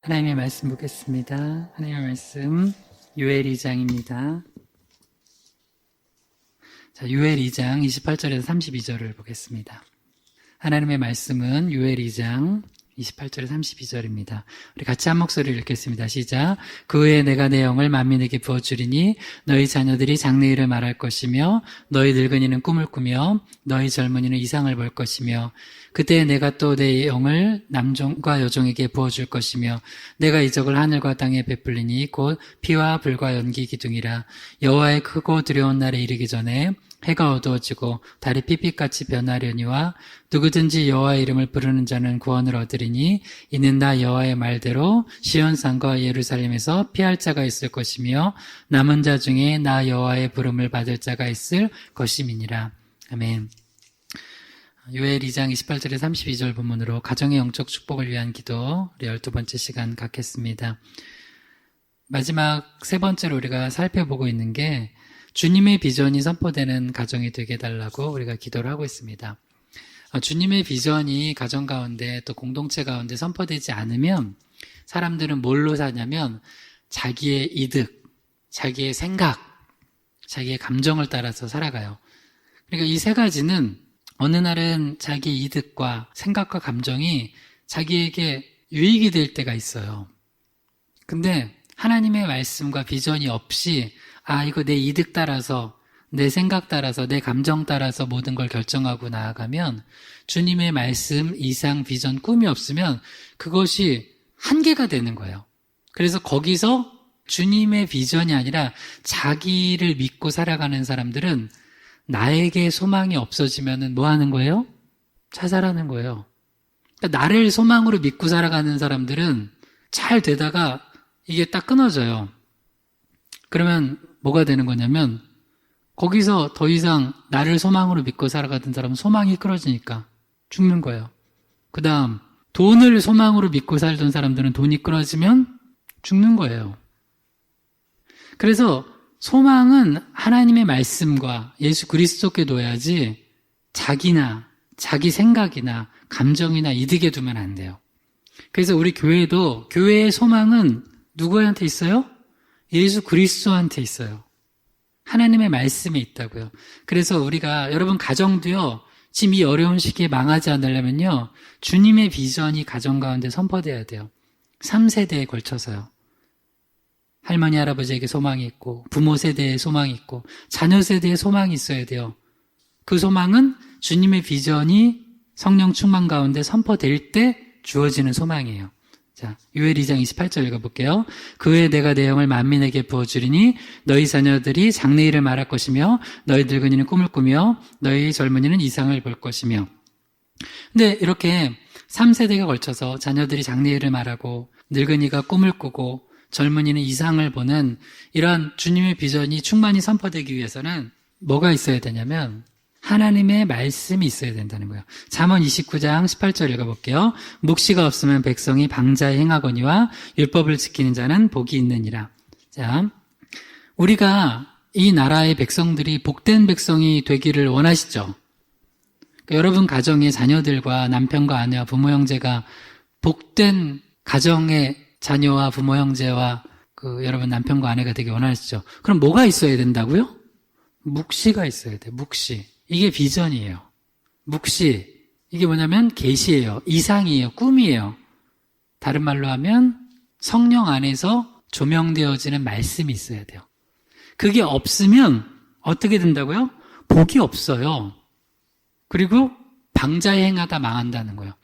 하나님의 말씀 보겠습니다. 하나님의 말씀 요엘 2장입니다. 자, 요엘 2장 28절에서 32절을 보겠습니다. 하나님의 말씀은 요엘 2장 28절에서 32절입니다. 우리 같이 한 목소리를 읽겠습니다. 시작. 그 후에 내가 내 영을 만민에게 부어주리니 너희 자녀들이 장래일을 말할 것이며 너희 늙은이는 꿈을 꾸며 너희 젊은이는 이상을 볼 것이며 그때 내가 또 내 영을 남종과 여종에게 부어줄 것이며 내가 이적을 하늘과 땅에 베풀리니 곧 피와 불과 연기 기둥이라. 여호와의 크고 두려운 날에 이르기 전에 해가 어두워지고 달이 핏빛같이 변하려니와 누구든지 여호와의 이름을 부르는 자는 구원을 얻으리니 이는 나 여호와의 말대로 시온산과 예루살렘에서 피할 자가 있을 것이며 남은 자 중에 나 여호와의 부름을 받을 자가 있을 것임이니라. 아멘. 요엘 2장 28절에 32절 본문으로 가정의 영적 축복을 위한 기도 우리 12번째 시간 갖겠습니다. 마지막 세 번째로 우리가 살펴보고 있는 게 주님의 비전이 선포되는 가정이 되게 해달라고 우리가 기도를 하고 있습니다. 주님의 비전이 가정 가운데 또 공동체 가운데 선포되지 않으면 사람들은 뭘로 사냐면 자기의 이득, 자기의 생각, 자기의 감정을 따라서 살아가요. 그러니까 이 세 가지는 어느 날은 자기 이득과 생각과 감정이 자기에게 유익이 될 때가 있어요. 근데 하나님의 말씀과 비전이 없이 이거 내 이득 따라서, 내 생각 따라서, 내 감정 따라서 모든 걸 결정하고 나아가면 주님의 말씀, 이상, 비전, 꿈이 없으면 그것이 한계가 되는 거예요. 그래서 거기서 주님의 비전이 아니라 자기를 믿고 살아가는 사람들은 나에게 소망이 없어지면 뭐 하는 거예요? 자살하는 거예요. 그러니까 나를 소망으로 믿고 살아가는 사람들은 잘 되다가 이게 딱 끊어져요. 그러면 뭐가 되는 거냐면 거기서 더 이상 나를 소망으로 믿고 살아가던 사람은 소망이 끊어지니까 죽는 거예요. 그 다음 돈을 소망으로 믿고 살던 사람들은 돈이 끊어지면 죽는 거예요. 그래서 소망은 하나님의 말씀과 예수 그리스도께 둬야지 자기나 자기 생각이나 감정이나 이득에 두면 안 돼요. 그래서 우리 교회도 교회의 소망은 누구한테 있어요? 예수 그리스도한테 있어요. 하나님의 말씀에 있다고요. 그래서 우리가 여러분 가정도요. 지금 이 어려운 시기에 망하지 않으려면요. 주님의 비전이 가정 가운데 선포돼야 돼요. 3세대에 걸쳐서요. 할머니 할아버지에게 소망이 있고 부모 세대에 소망이 있고 자녀 세대에 소망이 있어야 돼요. 그 소망은 주님의 비전이 성령 충만 가운데 선포될 때 주어지는 소망이에요. 자, 요엘 2장 28절 읽어볼게요. 그 후에 내가 내 영을 만민에게 부어주리니 너희 자녀들이 장래일을 말할 것이며 너희 늙은이는 꿈을 꾸며 너희 젊은이는 이상을 볼 것이며. 근데 이렇게 3세대가 걸쳐서 자녀들이 장래일을 말하고 늙은이가 꿈을 꾸고 젊은이는 이상을 보는 이러한 주님의 비전이 충만히 선포되기 위해서는 뭐가 있어야 되냐면 하나님의 말씀이 있어야 된다는 거예요. 잠언 29장 18절 읽어볼게요. 묵시가 없으면 백성이 방자에 행하거니와 율법을 지키는 자는 복이 있느니라. 자, 우리가 이 나라의 백성들이 복된 백성이 되기를 원하시죠? 그러니까 여러분 가정의 자녀들과 남편과 아내와 부모 형제가 복된 가정의 자녀와 부모 형제와 여러분 남편과 아내가 되기 원하시죠? 그럼 뭐가 있어야 된다고요? 묵시가 있어야 돼요. 묵시. 이게 비전이에요. 묵시. 이게 뭐냐면 계시예요. 이상이에요. 꿈이에요. 다른 말로 하면 성령 안에서 조명되어지는 말씀이 있어야 돼요. 그게 없으면 어떻게 된다고요? 복이 없어요. 그리고 방자에 행하다 망한다는 거예요.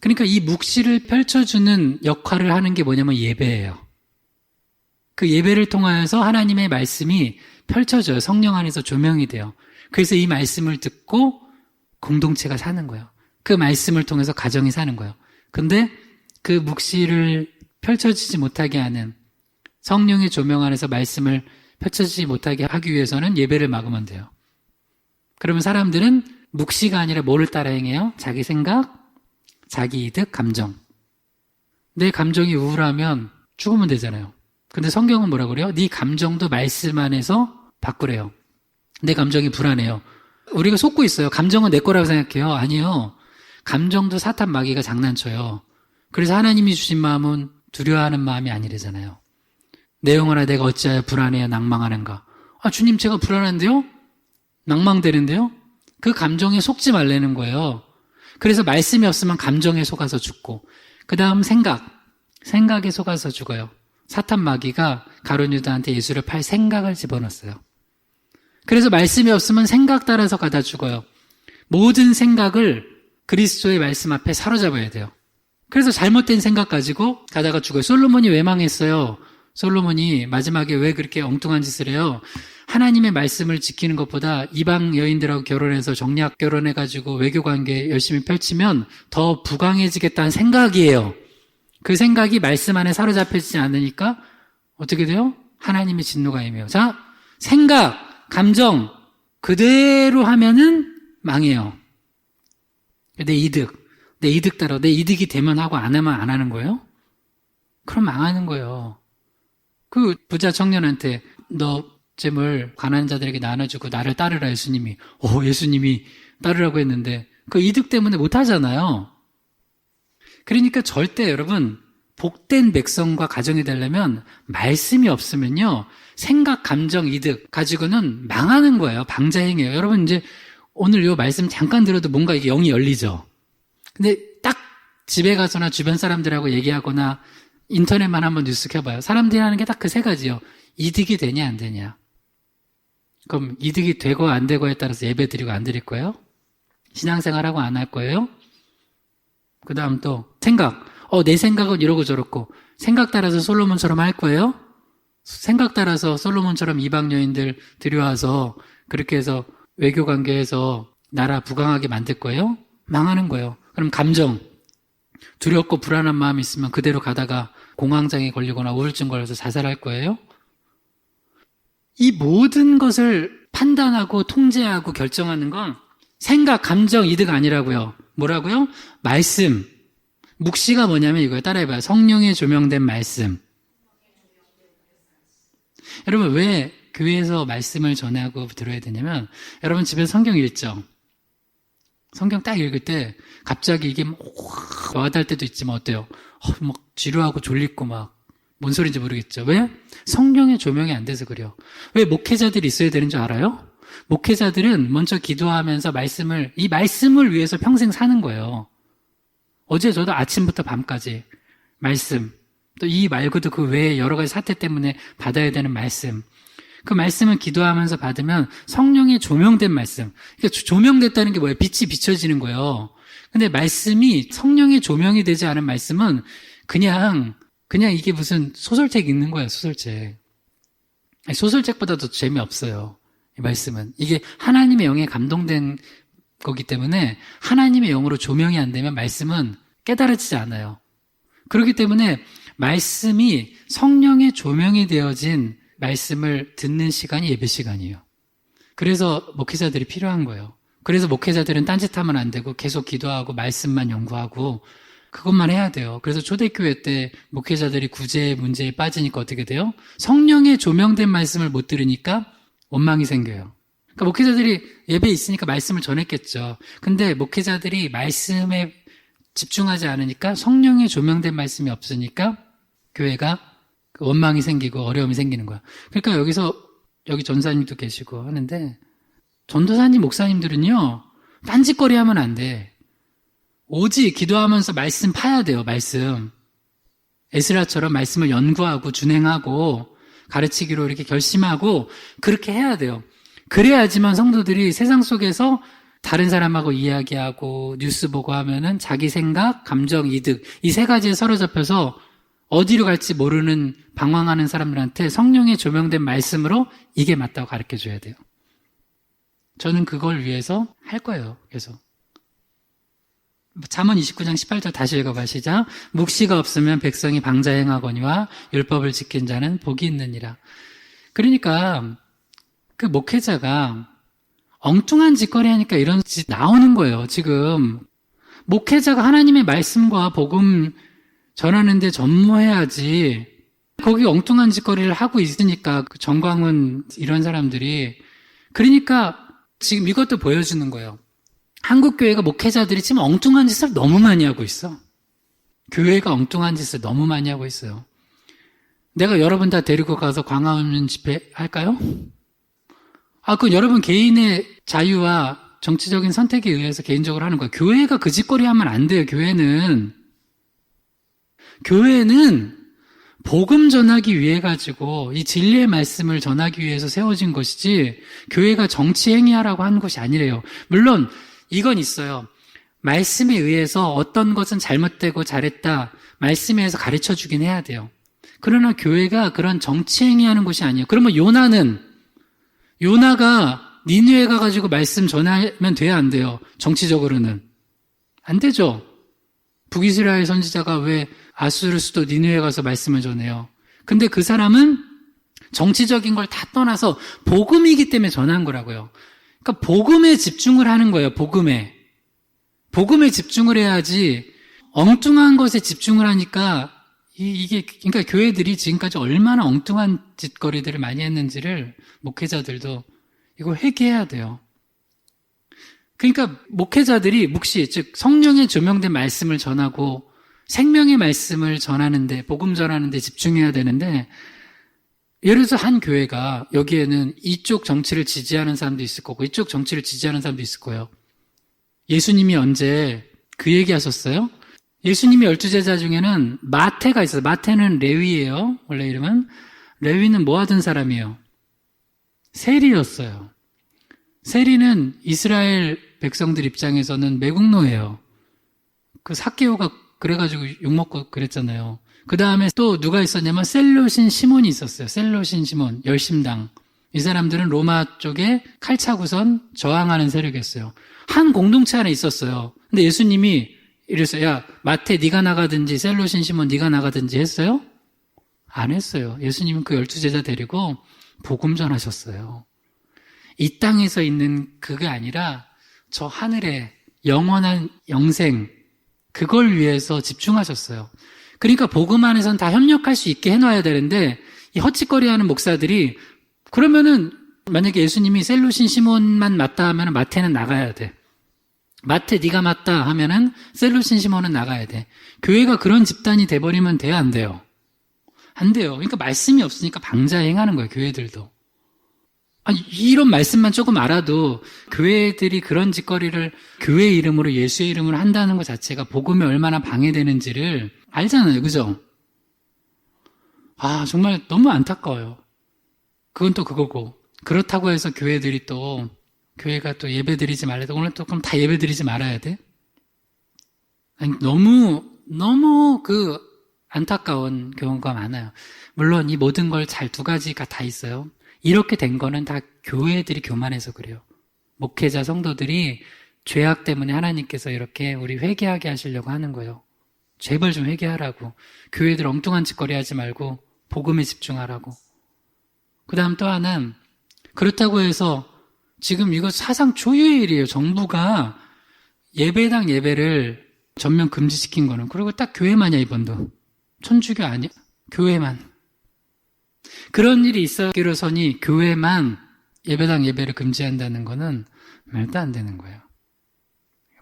그러니까 이 묵시를 펼쳐주는 역할을 하는 게 뭐냐면 예배예요. 그 예배를 통하여서 하나님의 말씀이 펼쳐져요. 성령 안에서 조명이 돼요. 그래서 이 말씀을 듣고 공동체가 사는 거예요. 그 말씀을 통해서 가정이 사는 거예요. 근데 그 묵시를 펼쳐지지 못하게 하는 성령의 조명 안에서 말씀을 펼쳐지지 못하게 하기 위해서는 예배를 막으면 돼요. 그러면 사람들은 묵시가 아니라 뭐를 따라 행해요? 자기 생각, 자기 이득, 감정. 내 감정이 우울하면 죽으면 되잖아요. 근데 성경은 뭐라고 그래요? 네 감정도 말씀 안에서 바꾸래요. 내 감정이 불안해요. 우리가 속고 있어요. 감정은 내 거라고 생각해요. 아니요. 감정도 사탄 마귀가 장난쳐요. 그래서 하나님이 주신 마음은 두려워하는 마음이 아니래잖아요. 내 영혼아 내가 어찌하여 불안해야 낭망하는가. 주님 제가 불안한데요? 낭망되는데요? 그 감정에 속지 말라는 거예요. 그래서 말씀이 없으면 감정에 속아서 죽고, 그 다음 생각에 속아서 죽어요. 사탄 마귀가 가룟 유다한테 예수를 팔 생각을 집어넣었어요. 그래서 말씀이 없으면 생각 따라서 가다 죽어요. 모든 생각을 그리스도의 말씀 앞에 사로잡아야 돼요. 그래서 잘못된 생각 가지고 가다가 죽어요. 솔로몬이 왜 망했어요? 솔로몬이 마지막에 왜 그렇게 엉뚱한 짓을 해요? 하나님의 말씀을 지키는 것보다 이방 여인들하고 결혼해서 정략 결혼해가지고 외교관계 열심히 펼치면 더 부강해지겠다는 생각이에요. 그 생각이 말씀 안에 사로잡혀지지 않으니까 어떻게 돼요? 하나님의 진노가 임해요. 자, 생각, 감정 그대로 하면은 망해요. 내 이득 따라 내 이득이 되면 하고 안 하면 안 하는 거예요? 그럼 망하는 거예요. 그 부자 청년한테 너 재물 가난한 자들에게 나눠주고 나를 따르라 예수님이. 예수님이 따르라고 했는데 그 이득 때문에 못 하잖아요. 그러니까 절대 여러분 복된 백성과 가정이 되려면 말씀이 없으면요. 생각, 감정, 이득 가지고는 망하는 거예요. 방자행이에요. 여러분 이제 오늘 이 말씀 잠깐 들어도 뭔가 이게 영이 열리죠. 근데 딱 집에 가서나 주변 사람들하고 얘기하거나 인터넷만 한번 뉴스 켜봐요. 사람들이 하는 게 딱 그 세 가지요. 이득이 되냐 안 되냐. 그럼 이득이 되고 안 되고에 따라서 예배 드리고 안 드릴 거예요? 신앙생활하고 안 할 거예요? 그 다음 또 생각. 내 생각은 이러고 저렇고 생각 따라서 솔로몬처럼 할 거예요? 생각 따라서 솔로몬처럼 이방 여인들 들여와서 그렇게 해서 외교관계에서 나라 부강하게 만들 거예요? 망하는 거예요. 그럼 감정. 두렵고 불안한 마음이 있으면 그대로 가다가 공황장애 걸리거나 우울증 걸려서 자살할 거예요? 이 모든 것을 판단하고 통제하고 결정하는 건 생각, 감정, 이득 아니라고요. 뭐라고요? 말씀. 묵시가 뭐냐면 이거예요. 따라해봐요. 성령의 조명된 말씀. 여러분 왜 교회에서 말씀을 전하고 들어야 되냐면 여러분 집에 성경 읽죠? 성경 딱 읽을 때 갑자기 이게 와닿을 때도 있지만 어때요? 막 지루하고 졸립고 막 뭔 소리인지 모르겠죠. 왜? 성령의 조명이 안 돼서 그래요. 왜 목회자들이 있어야 되는 줄 알아요? 목회자들은 먼저 기도하면서 이 말씀을 위해서 평생 사는 거예요. 어제 저도 아침부터 밤까지 말씀, 또 이 말고도 그 외에 여러 가지 사태 때문에 받아야 되는 말씀. 그 말씀을 기도하면서 받으면 성령의 조명된 말씀. 그러니까 조명됐다는 게 뭐예요? 빛이 비춰지는 거예요. 근데 말씀이 성령의 조명이 되지 않은 말씀은 그냥 이게 무슨 소설책 읽는 거예요, 소설책. 소설책보다도 재미없어요, 이 말씀은. 이게 하나님의 영에 감동된 거기 때문에 하나님의 영으로 조명이 안 되면 말씀은 깨달아지지 않아요. 그렇기 때문에 말씀이 성령의 조명이 되어진 말씀을 듣는 시간이 예배 시간이에요. 그래서 목회자들이 필요한 거예요. 그래서 목회자들은 딴짓하면 안 되고 계속 기도하고 말씀만 연구하고 그것만 해야 돼요. 그래서 초대교회 때 목회자들이 구제 문제에 빠지니까 어떻게 돼요? 성령의 조명된 말씀을 못 들으니까 원망이 생겨요. 그러니까 목회자들이 예배에 있으니까 말씀을 전했겠죠. 근데 목회자들이 말씀에 집중하지 않으니까 성령의 조명된 말씀이 없으니까 교회가 원망이 생기고 어려움이 생기는 거야. 그러니까 여기 전사님도 계시고 하는데 전도사님, 목사님들은요 딴짓거리 하면 안 돼. 오직 기도하면서 말씀 파야 돼요. 말씀. 에스라처럼 말씀을 연구하고 준행하고 가르치기로 이렇게 결심하고 그렇게 해야 돼요. 그래야지만 성도들이 세상 속에서 다른 사람하고 이야기하고 뉴스 보고 하면은 자기 생각, 감정, 이득 이 세 가지에 사로잡혀서 어디로 갈지 모르는 방황하는 사람들한테 성령의 조명된 말씀으로 이게 맞다고 가르쳐줘야 돼요. 저는 그걸 위해서 할 거예요. 그래서 잠언 29장 18절 다시 읽어봐. 시작. 묵시가 없으면 백성이 방자행하거니와 율법을 지킨 자는 복이 있느니라. 그러니까 그 목회자가 엉뚱한 짓거리 하니까 이런 짓 나오는 거예요. 지금 목회자가 하나님의 말씀과 복음 전하는데 전무해야지. 거기 엉뚱한 짓거리를 하고 있으니까 그 정광훈 이런 사람들이 그러니까 지금 이것도 보여주는 거예요. 한국 교회가 목회자들이 지금 엉뚱한 짓을 너무 많이 하고 있어. 교회가 엉뚱한 짓을 너무 많이 하고 있어요. 내가 여러분 다 데리고 가서 광화문 집회 할까요? 그건 여러분 개인의 자유와 정치적인 선택에 의해서 개인적으로 하는 거예요. 교회가 그 짓거리 하면 안 돼요, 교회는. 교회는 복음 전하기 위해 가지고 이 진리의 말씀을 전하기 위해서 세워진 것이지 교회가 정치 행위하라고 하는 것이 아니래요. 물론 이건 있어요. 말씀에 의해서 어떤 것은 잘못되고 잘했다. 말씀에 의해서 가르쳐 주긴 해야 돼요. 그러나 교회가 그런 정치 행위하는 것이 아니에요. 그러면 요나가 니느웨 가가지고 말씀 전하면 돼야 안 돼요? 정치적으로는. 안 되죠. 북이스라엘 선지자가 왜 아수르 수도 니느웨 가서 말씀을 전해요? 근데 그 사람은 정치적인 걸 다 떠나서 복음이기 때문에 전한 거라고요. 그러니까 복음에 집중을 하는 거예요. 복음에 집중을 해야지 엉뚱한 것에 집중을 하니까 그러니까 교회들이 지금까지 얼마나 엉뚱한 짓거리들을 많이 했는지를 목회자들도 이거 회개해야 돼요. 그러니까 목회자들이 묵시, 즉 성령의 조명된 말씀을 전하고 생명의 말씀을 전하는데, 복음 전하는데 집중해야 되는데, 예를 들어서 한 교회가 여기에는 이쪽 정치를 지지하는 사람도 있을 거고 이쪽 정치를 지지하는 사람도 있을 거예요. 예수님이 언제 그 얘기 하셨어요? 예수님이 12제자 중에는 마태가 있어요. 마태는 레위예요. 원래 이름은. 레위는 뭐 하던 사람이에요? 세리였어요. 세리는 이스라엘 백성들 입장에서는 매국노예요. 그 삭개오가 그래가지고 욕먹고 그랬잖아요. 그 다음에 또 누가 있었냐면 셀로신 시몬이 있었어요. 셀로신 시몬, 열심당. 이 사람들은 로마 쪽에 칼차고선 저항하는 세력이었어요. 한 공동체 안에 있었어요. 근데 예수님이 이랬어요. 야, 마태 네가 나가든지 셀로신 시몬 네가 나가든지 했어요? 안 했어요. 예수님은 그 12제자 데리고 복음 전하셨어요. 이 땅에서 있는 그게 아니라 저 하늘의 영원한 영생, 그걸 위해서 집중하셨어요. 그러니까 복음 안에서는 다 협력할 수 있게 해놔야 되는데 이 헛짓거리하는 목사들이 그러면은 만약에 예수님이 셀로신 시몬만 맞다 하면은 마태는 나가야 돼. 마태 네가 맞다 하면은 셀로신 시몬은 나가야 돼. 교회가 그런 집단이 돼버리면 돼요, 안 돼요? 안 돼요. 그러니까 말씀이 없으니까 방자행하는 거예요, 교회들도. 아니, 이런 말씀만 조금 알아도 교회들이 그런 짓거리를 교회 이름으로 예수의 이름으로 한다는 것 자체가 복음에 얼마나 방해되는지를 알잖아요. 그죠? 정말 너무 안타까워요. 그건 또 그거고. 그렇다고 해서 교회들이 또 교회가 또 예배 드리지 말래도 오늘 또 그럼 다 예배 드리지 말아야 돼? 아니, 너무 안타까운 경우가 많아요. 물론 이 모든 걸 잘 두 가지가 다 있어요. 이렇게 된 거는 다 교회들이 교만해서 그래요. 목회자 성도들이 죄악 때문에 하나님께서 이렇게 우리 회개하게 하시려고 하는 거예요. 제발 좀 회개하라고. 교회들 엉뚱한 짓거리 하지 말고 복음에 집중하라고. 그 다음 또 하나는 그렇다고 해서 지금 이거 사상 초유의 일이에요. 정부가 예배당 예배를 전면 금지시킨 거는. 그리고 딱 교회만이야, 이번도. 천주교 아니야. 교회만. 그런 일이 있었기로서니 교회만 예배당 예배를 금지한다는 거는 말도 안 되는 거예요.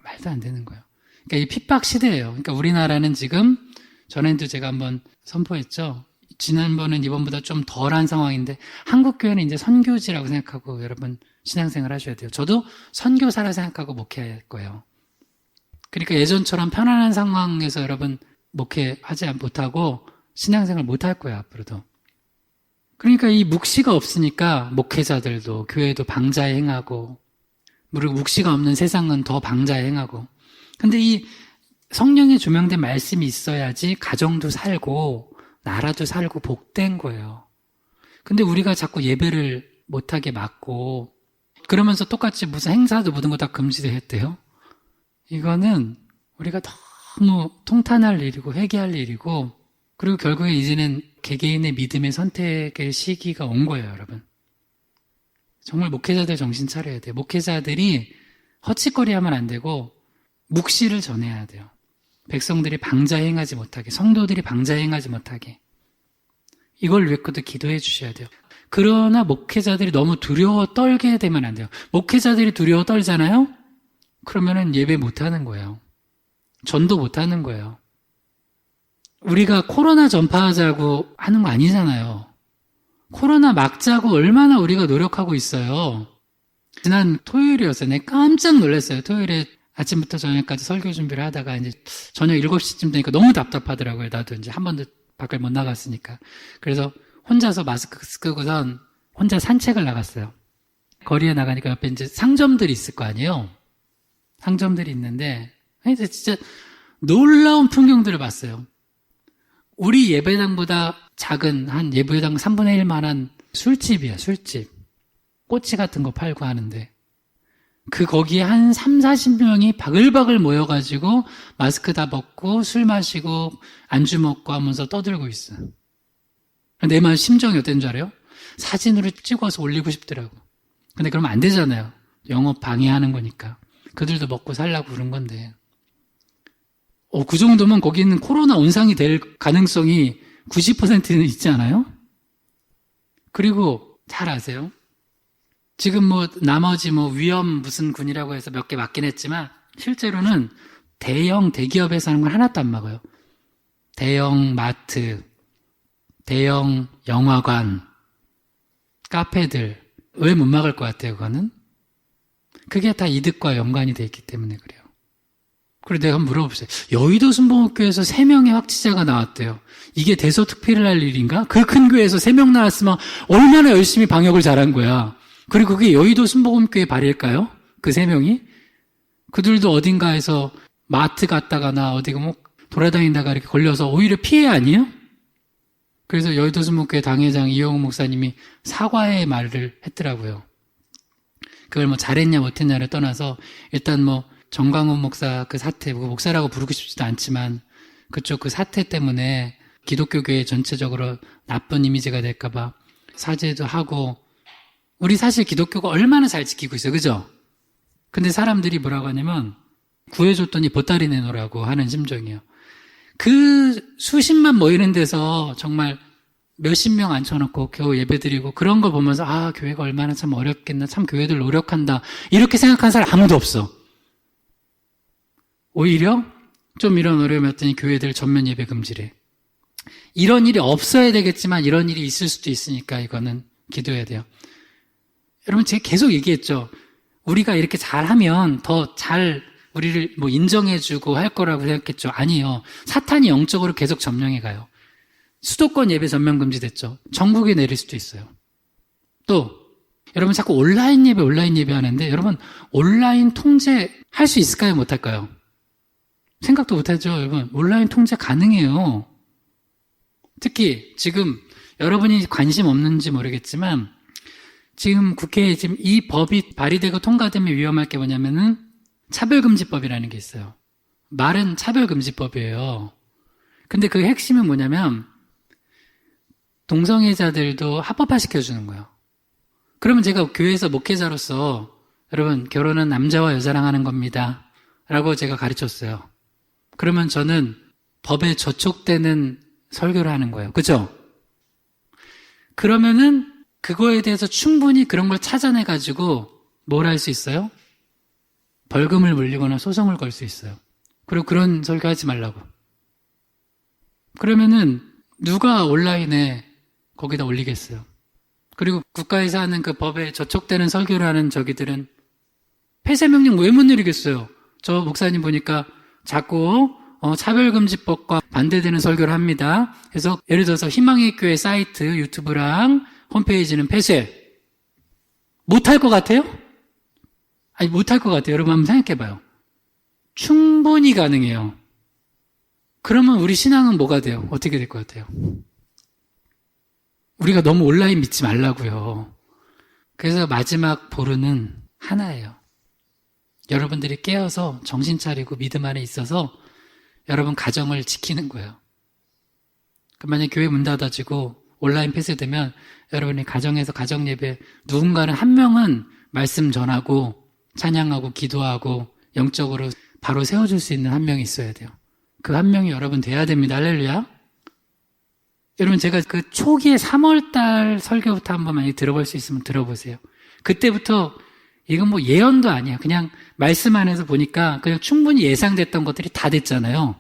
말도 안 되는 거예요. 그러니까 이 핍박 시대예요. 그러니까 우리나라는 지금 전에도 제가 한번 선포했죠. 지난번은 이번보다 좀 덜한 상황인데 한국교회는 이제 선교지라고 생각하고 여러분 신앙생활 하셔야 돼요. 저도 선교사라 생각하고 목회할 거예요. 그러니까 예전처럼 편안한 상황에서 여러분 목회하지 못하고 신앙생활 못할 거예요, 앞으로도. 그러니까 이 묵시가 없으니까 목회자들도 교회도 방자에 행하고 그리고 묵시가 없는 세상은 더 방자에 행하고 근데 이 성령의 조명된 말씀이 있어야지 가정도 살고 나라도 살고 복된 거예요. 근데 우리가 자꾸 예배를 못하게 막고 그러면서 똑같이 무슨 행사도 모든 거 다 금지돼 했대요. 이거는 우리가 너무 통탄할 일이고 회개할 일이고 그리고 결국에 이제는 개개인의 믿음의 선택의 시기가 온 거예요, 여러분. 정말 목회자들 정신 차려야 돼요. 목회자들이 헛짓거리하면 안 되고 묵시를 전해야 돼요. 백성들이 방자행하지 못하게, 성도들이 방자행하지 못하게. 이걸 위해서도 기도해 주셔야 돼요. 그러나 목회자들이 너무 두려워 떨게 되면 안 돼요. 목회자들이 두려워 떨잖아요? 그러면은 예배 못 하는 거예요. 전도 못 하는 거예요. 우리가 코로나 전파하자고 하는 거 아니잖아요. 코로나 막자고 얼마나 우리가 노력하고 있어요. 지난 토요일이었어요. 내가 깜짝 놀랐어요. 토요일에 아침부터 저녁까지 설교 준비를 하다가 이제 저녁 7시쯤 되니까 너무 답답하더라고요. 나도 이제 한 번도 밖을 못 나갔으니까. 그래서 혼자서 마스크 쓰고선 혼자 산책을 나갔어요. 거리에 나가니까 옆에 이제 상점들이 있을 거 아니에요. 상점들이 있는데 진짜 놀라운 풍경들을 봤어요. 우리 예배당보다 작은 한 예배당 3분의 1만한 술집이야, 술집. 꼬치 같은 거 팔고 하는데 거기에 한 3, 40명이 바글바글 모여가지고 마스크 다 벗고 술 마시고 안주 먹고 하면서 떠들고 있어. 내 말 심정이 어땠는 줄 알아요? 사진으로 찍어서 올리고 싶더라고. 근데 그러면 안 되잖아요. 영업 방해하는 거니까. 그들도 먹고 살라고 그런 건데. 그 정도면 거기는 코로나 온상이 될 가능성이 90%는 있지 않아요? 그리고 잘 아세요? 지금 나머지 위험 무슨 군이라고 해서 몇 개 맞긴 했지만 실제로는 대기업에서 하는 건 하나도 안 막아요. 대형 마트, 대형 영화관, 카페들 왜 못 막을 것 같아요, 그거는? 그게 다 이득과 연관이 돼 있기 때문에 그래요. 그리고 내가 한번 물어보세요. 여의도 순복음교회에서 3명의 확진자가 나왔대요. 이게 대서특필을 할 일인가? 그 큰 교회에서 3명 나왔으면 얼마나 열심히 방역을 잘한 거야. 그리고 그게 여의도 순복음교회 발일까요? 그 3명이? 그들도 어딘가에서 마트 갔다가나 어디가 돌아다니다가 이렇게 걸려서 오히려 피해 아니에요? 그래서 여의도 순복음교회 당회장 이영호 목사님이 사과의 말을 했더라고요. 그걸 잘했냐 못했냐를 떠나서 일단 정광훈 목사 그 사태, 목사라고 부르고 싶지도 않지만 그쪽 그 사태 때문에 기독교교회 전체적으로 나쁜 이미지가 될까봐 사죄도 하고 우리 사실 기독교가 얼마나 잘 지키고 있어요. 그죠? 근데 사람들이 뭐라고 하냐면 구해줬더니 보따리 내놓으라고 하는 심정이에요. 그 수십만 모이는 데서 정말 몇십 명 앉혀놓고 겨우 예배드리고 그런 걸 보면서 교회가 얼마나 참 어렵겠나, 참 교회들 노력한다 이렇게 생각하는 사람 아무도 없어. 오히려 좀 이런 어려움이 왔더니 교회들 전면 예배 금지래. 이런 일이 없어야 되겠지만 이런 일이 있을 수도 있으니까 이거는 기도해야 돼요. 여러분 제가 계속 얘기했죠. 우리가 이렇게 잘하면 더 잘 우리를 인정해주고 할 거라고 생각했죠. 아니에요. 사탄이 영적으로 계속 점령해 가요. 수도권 예배 전면 금지됐죠. 전국에 내릴 수도 있어요. 또 여러분 자꾸 온라인 예배 하는데 여러분 온라인 통제 할 수 있을까요? 못할까요? 생각도 못하죠. 여러분 온라인 통제 가능해요. 특히 지금 여러분이 관심 없는지 모르겠지만 지금 국회에 지금 이 법이 발의되고 통과되면 위험할 게 뭐냐면은 차별금지법이라는 게 있어요. 말은 차별금지법이에요. 근데 그 핵심은 뭐냐면 동성애자들도 합법화시켜주는 거예요. 그러면 제가 교회에서 목회자로서 여러분 결혼은 남자와 여자랑 하는 겁니다 라고 제가 가르쳤어요. 그러면 저는 법에 저촉되는 설교를 하는 거예요. 그죠? 그러면은 그거에 대해서 충분히 그런 걸 찾아내가지고 뭘 할 수 있어요? 벌금을 물리거나 소송을 걸 수 있어요. 그리고 그런 설교 하지 말라고. 그러면은 누가 온라인에 거기다 올리겠어요? 그리고 국가에서 하는 그 법에 저촉되는 설교를 하는 저기들은 폐쇄명령 왜 못 내리겠어요? 저 목사님 보니까 자꾸 차별금지법과 반대되는 설교를 합니다. 그래서 예를 들어서 희망의 교회 사이트 유튜브랑 홈페이지는 폐쇄. 못할 것 같아요? 아니 못할 것 같아요. 여러분 한번 생각해봐요. 충분히 가능해요. 그러면 우리 신앙은 뭐가 돼요? 어떻게 될 것 같아요? 우리가 너무 온라인 믿지 말라고요. 그래서 마지막 보루는 하나예요. 여러분들이 깨어서 정신 차리고 믿음 안에 있어서 여러분 가정을 지키는 거예요. 만약에 교회 문 닫아지고 온라인 폐쇄되면 여러분이 가정에서 가정 예배 누군가는 한 명은 말씀 전하고 찬양하고 기도하고 영적으로 바로 세워줄 수 있는 한 명이 있어야 돼요. 그 한 명이 여러분 돼야 됩니다. 할렐루야. 여러분 제가 그 초기에 3월달 설교부터 한번 많이 들어볼 수 있으면 들어보세요. 그때부터 이건 예언도 아니야. 그냥 말씀 안에서 보니까 그냥 충분히 예상됐던 것들이 다 됐잖아요.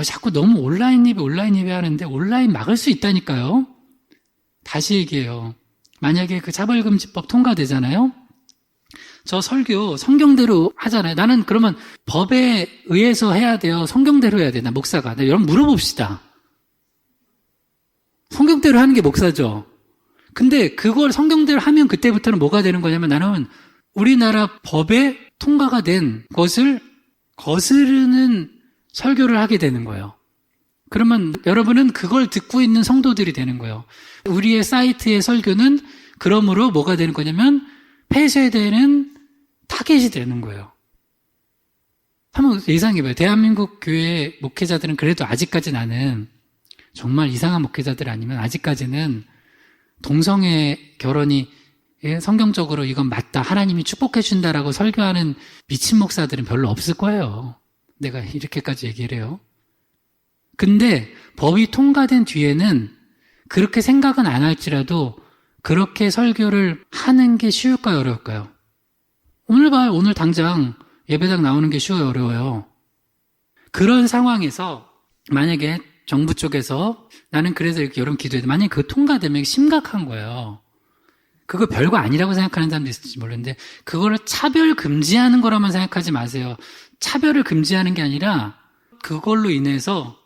자꾸 너무 온라인 예배 하는데 온라인 막을 수 있다니까요. 다시 얘기해요. 만약에 그 차별금지법 통과되잖아요. 저 설교 성경대로 하잖아요. 나는 그러면 법에 의해서 해야 돼요? 성경대로 해야 되나? 목사가. 네, 여러분 물어봅시다. 성경대로 하는 게 목사죠. 근데 그걸 성경대로 하면 그때부터는 뭐가 되는 거냐면 나는 우리나라 법에 통과가 된 것을 거스르는 설교를 하게 되는 거예요. 그러면 여러분은 그걸 듣고 있는 성도들이 되는 거예요. 우리의 사이트의 설교는 그러므로 뭐가 되는 거냐면 폐쇄되는 타겟이 되는 거예요. 한번 예상해봐요. 대한민국 교회 목회자들은 그래도 아직까지 나는 정말 이상한 목회자들 아니면 아직까지는 동성애 결혼이 성경적으로 이건 맞다. 하나님이 축복해 준다라고 설교하는 미친 목사들은 별로 없을 거예요. 내가 이렇게까지 얘기를 해요. 근데 법이 통과된 뒤에는 그렇게 생각은 안 할지라도 그렇게 설교를 하는 게 쉬울까요? 어려울까요? 오늘 봐요. 오늘 당장 예배당 나오는 게 쉬워요? 어려워요? 그런 상황에서 만약에 정부 쪽에서 나는 그래서 이렇게 여러분 기도해도 만약에 그거 통과되면 심각한 거예요. 그거 별거 아니라고 생각하는 사람도 있을지 모르는데 그거를 차별 금지하는 거라만 생각하지 마세요. 차별을 금지하는 게 아니라 그걸로 인해서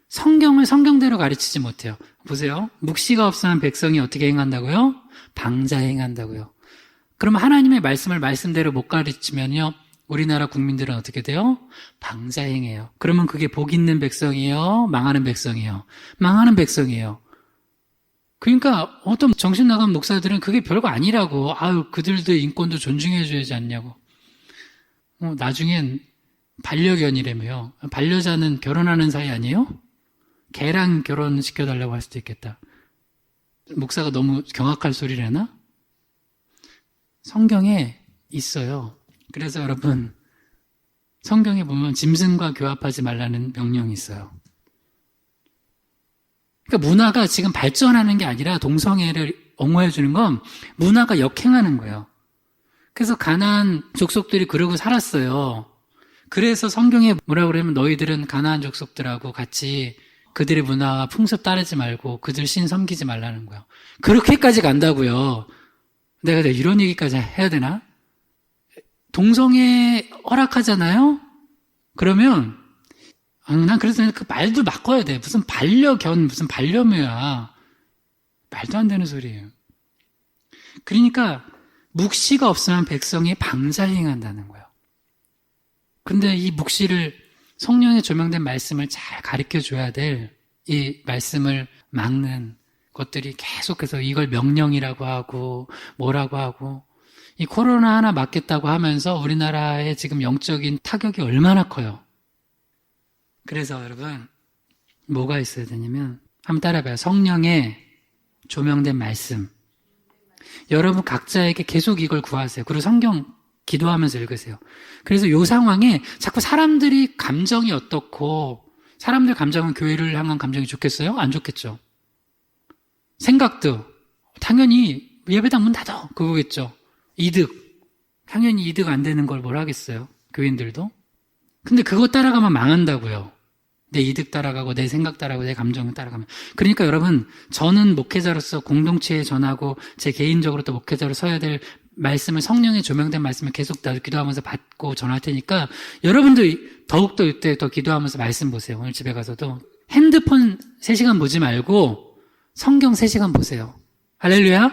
성경을 성경대로 가르치지 못해요. 보세요. 묵시가 없으면 백성이 어떻게 행한다고요? 방자 행한다고요. 그러면 하나님의 말씀을 말씀대로 못 가르치면요. 우리나라 국민들은 어떻게 돼요? 방자 행해요. 그러면 그게 복 있는 백성이에요? 망하는 백성이에요? 망하는 백성이에요. 그러니까 어떤 정신 나간 목사들은 그게 별거 아니라고. 그들도 인권도 존중해줘야지 않냐고. 나중엔 반려견이라며요. 반려자는 결혼하는 사이 아니에요? 개랑 결혼시켜달라고 할 수도 있겠다. 목사가 너무 경악할 소리를 하나? 성경에 있어요. 그래서 여러분, 성경에 보면 짐승과 교합하지 말라는 명령이 있어요. 그러니까 문화가 지금 발전하는 게 아니라 동성애를 옹호해 주는 건 문화가 역행하는 거예요. 그래서 가나안 족속들이 그러고 살았어요. 그래서 성경에 뭐라고 그러면 너희들은 가나안 족속들하고 같이 그들의 문화와 풍습 따르지 말고 그들 신 섬기지 말라는 거예요. 그렇게까지 간다고요. 내가 이런 얘기까지 해야 되나? 동성애 허락하잖아요? 그러면 난 그래서 그 말도 바꿔야 돼. 무슨 반려견, 무슨 반려묘야. 말도 안 되는 소리예요. 그러니까 묵시가 없으면 백성이 방자행한다는 거예요. 근데 이 묵시를 성령에 조명된 말씀을 잘 가르쳐줘야 될 이 말씀을 막는 것들이 계속해서 이걸 명령이라고 하고 뭐라고 하고 이 코로나 하나 맞겠다고 하면서 우리나라의 지금 영적인 타격이 얼마나 커요. 그래서 여러분 뭐가 있어야 되냐면 한번 따라해봐요. 성령에 조명된 말씀. 여러분 각자에게 계속 이걸 구하세요. 그리고 성경 기도하면서 읽으세요. 그래서 이 상황에 자꾸 사람들이 감정이 어떻고 사람들 감정은 교회를 향한 감정이 좋겠어요? 안 좋겠죠. 생각도 당연히 예배당 문 닫아 그거겠죠. 이득 당연히 이득 안 되는 걸 뭘 하겠어요. 교인들도. 근데 그거 따라가면 망한다고요. 내 이득 따라가고 내 생각 따라가고 내 감정을 따라가면. 그러니까 여러분 저는 목회자로서 공동체에 전하고 제 개인적으로 또 목회자로 서야 될 말씀을 성령의 조명된 말씀을 계속 기도하면서 받고 전할 테니까 여러분도 더욱더 이때 더 기도하면서 말씀 보세요. 오늘 집에 가서도 핸드폰 3시간 보지 말고 성경 3시간 보세요. 할렐루야.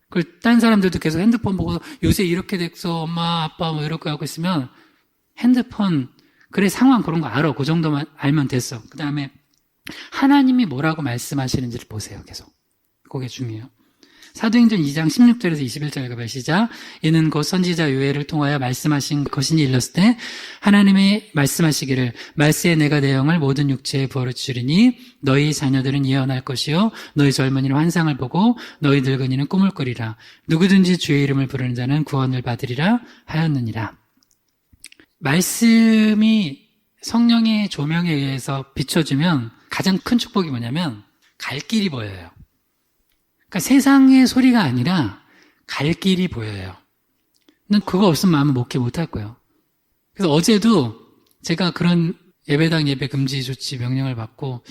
그걸 딴 사람들도 계속 핸드폰 보고 요새 이렇게 됐어 엄마 아빠 뭐 이렇게 하고 있으면 핸드폰 그래 상황 그런 거 알아. 그 정도만 알면 됐어. 그 다음에 하나님이 뭐라고 말씀하시는지를 보세요. 계속. 그게 중요해요. 사도행전 2장 16절에서 21절 읽어봐요. 시작. 이는 곧 선지자 요엘을 통하여 말씀하신 것이니 일렀을 때 하나님이 말씀하시기를 말세에 내가 내 영을 모든 육체에 부어주리니 너희 자녀들은 예언할 것이요 너희 젊은이는 환상을 보고 너희 늙은이는 꿈을 꾸리라. 누구든지 주의 이름을 부르는 자는 구원을 받으리라 하였느니라. 말씀이 성령의 조명에 의해서 비춰주면 가장 큰 축복이 뭐냐면 갈 길이 보여요. 그러니까 세상의 소리가 아니라 갈 길이 보여요. 난 그거 없으면 아마 목회 못할 거예요. 그래서 어제도 제가 그런 예배당 예배 금지 조치 명령을 받고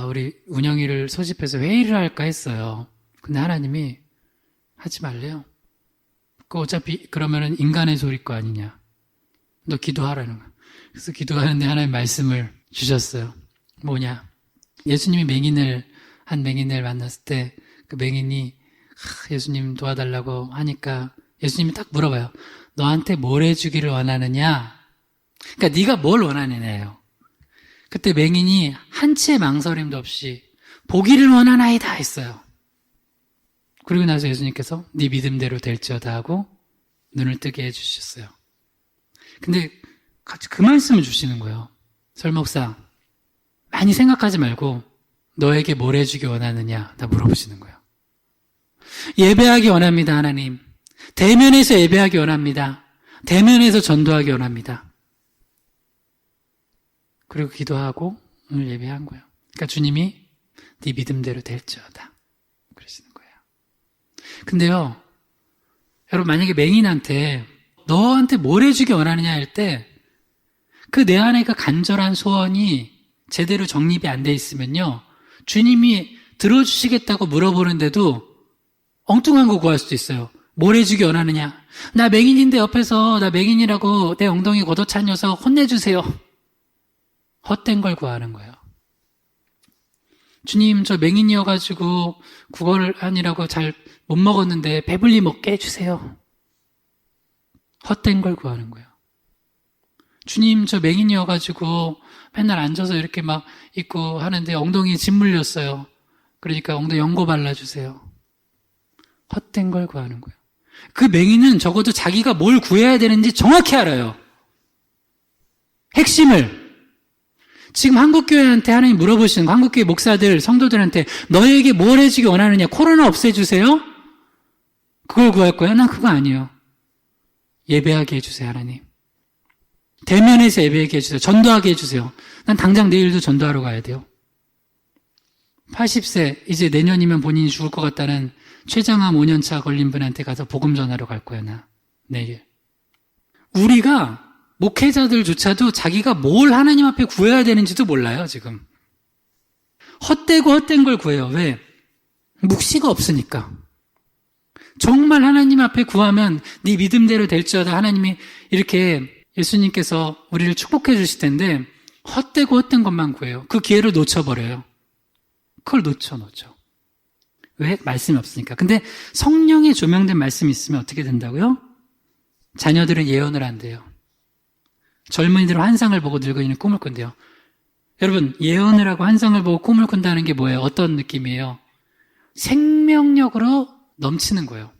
우리 운영위를 소집해서 회의를 할까 했어요. 근데 하나님이 하지 말래요. 어차피 그러면은 인간의 소리일 거 아니냐. 너 기도하라는 거야. 그래서 기도하는데 하나님 말씀을 주셨어요. 뭐냐. 예수님이 한 맹인을 만났을 때 그 맹인이 예수님 도와달라고 하니까 예수님이 딱 물어봐요. 너한테 뭘 해주기를 원하느냐? 그러니까 네가 뭘 원하느냐예요. 그때 맹인이 한치의 망설임도 없이 보기를 원하나이다 했어요. 그리고 나서 예수님께서 네 믿음대로 될지어다 하고 눈을 뜨게 해주셨어요. 근데 같이 그 말씀을 주시는 거예요. 설목사, 많이 생각하지 말고 너에게 뭘 해주기 원하느냐 다 물어보시는 거예요. 예배하기 원합니다, 하나님. 대면에서 예배하기 원합니다. 대면에서 전도하기 원합니다. 그리고 기도하고 오늘 예배한 거예요. 그러니까 주님이 네 믿음대로 될지어다 그러시는 거예요. 근데요, 여러분 만약에 맹인한테 너한테 뭘 해주기 원하느냐 할 때 그 내 안에 그 간절한 소원이 제대로 정립이 안 돼 있으면요, 주님이 들어주시겠다고 물어보는데도 엉뚱한 거 구할 수도 있어요. 뭘 해주기 원하느냐? 나 맹인인데 옆에서 나 맹인이라고 내 엉덩이 걷어찬 녀석 혼내주세요. 헛된 걸 구하는 거예요. 주님, 저 맹인이어가지고 국어를 아니라고 잘 못 먹었는데 배불리 먹게 해주세요. 헛된 걸 구하는 거예요. 주님, 저 맹인이어가지고 맨날 앉아서 이렇게 막 있고 하는데 엉덩이에 침 물렸어요. 그러니까 엉덩이 연고 발라주세요. 헛된 걸 구하는 거예요. 그 맹인은 적어도 자기가 뭘 구해야 되는지 정확히 알아요. 핵심을. 지금 한국교회한테 하나님 물어보시는 거, 한국교회 목사들, 성도들한테 너에게 뭘 해주기 원하느냐? 코로나 없애주세요? 그걸 구할 거야? 난 그거 아니에요. 예배하게 해주세요, 하나님. 대면에서 예배하게 해주세요. 전도하게 해주세요. 난 당장 내일도 전도하러 가야 돼요. 80세, 이제 내년이면 본인이 죽을 것 같다는 췌장암 5년차 걸린 분한테 가서 복음 전하러 갈 거야, 나. 내일. 우리가 목회자들조차도 자기가 뭘 하나님 앞에 구해야 되는지도 몰라요, 지금. 헛되고 헛된 걸 구해요. 왜? 묵시가 없으니까. 정말 하나님 앞에 구하면 네 믿음대로 될지어다 하나님이 이렇게 예수님께서 우리를 축복해 주실 텐데 헛되고 헛된 것만 구해요. 그 기회를 놓쳐버려요. 그걸 놓쳐. 왜? 말씀이 없으니까. 근데 성령의 조명된 말씀이 있으면 어떻게 된다고요? 자녀들은 예언을 한대요. 젊은이들은 환상을 보고 늙은이는 꿈을 꾼대요. 여러분, 예언을 하고 환상을 보고 꿈을 꾼다는 게 뭐예요? 어떤 느낌이에요? 생명력으로 넘치는 거예요.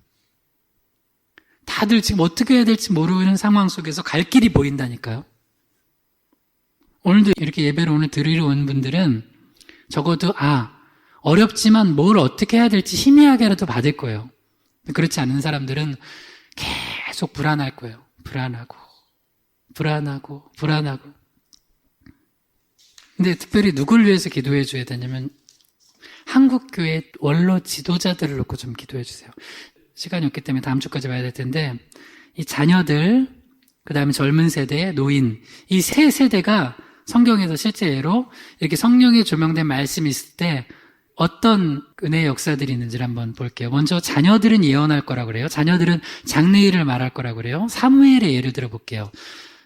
다들 지금 어떻게 해야 될지 모르는 상황 속에서 갈 길이 보인다니까요. 오늘도 이렇게 예배를 오늘 들으러 온 분들은 적어도 어렵지만 뭘 어떻게 해야 될지 희미하게라도 받을 거예요. 그렇지 않은 사람들은 계속 불안할 거예요. 불안하고. 근데 특별히 누굴 위해서 기도해 줘야 되냐면 한국교회 원로 지도자들을 놓고 좀 기도해 주세요. 시간이 없기 때문에 다음 주까지 봐야 될 텐데 이 자녀들, 그 다음에 젊은 세대, 노인, 이 세 세대가 성경에서 실제로 이렇게 성령에 조명된 말씀이 있을 때 어떤 은혜의 역사들이 있는지를 한번 볼게요. 먼저 자녀들은 예언할 거라고 그래요. 자녀들은 장래일을 말할 거라고 그래요. 사무엘의 예를 들어볼게요.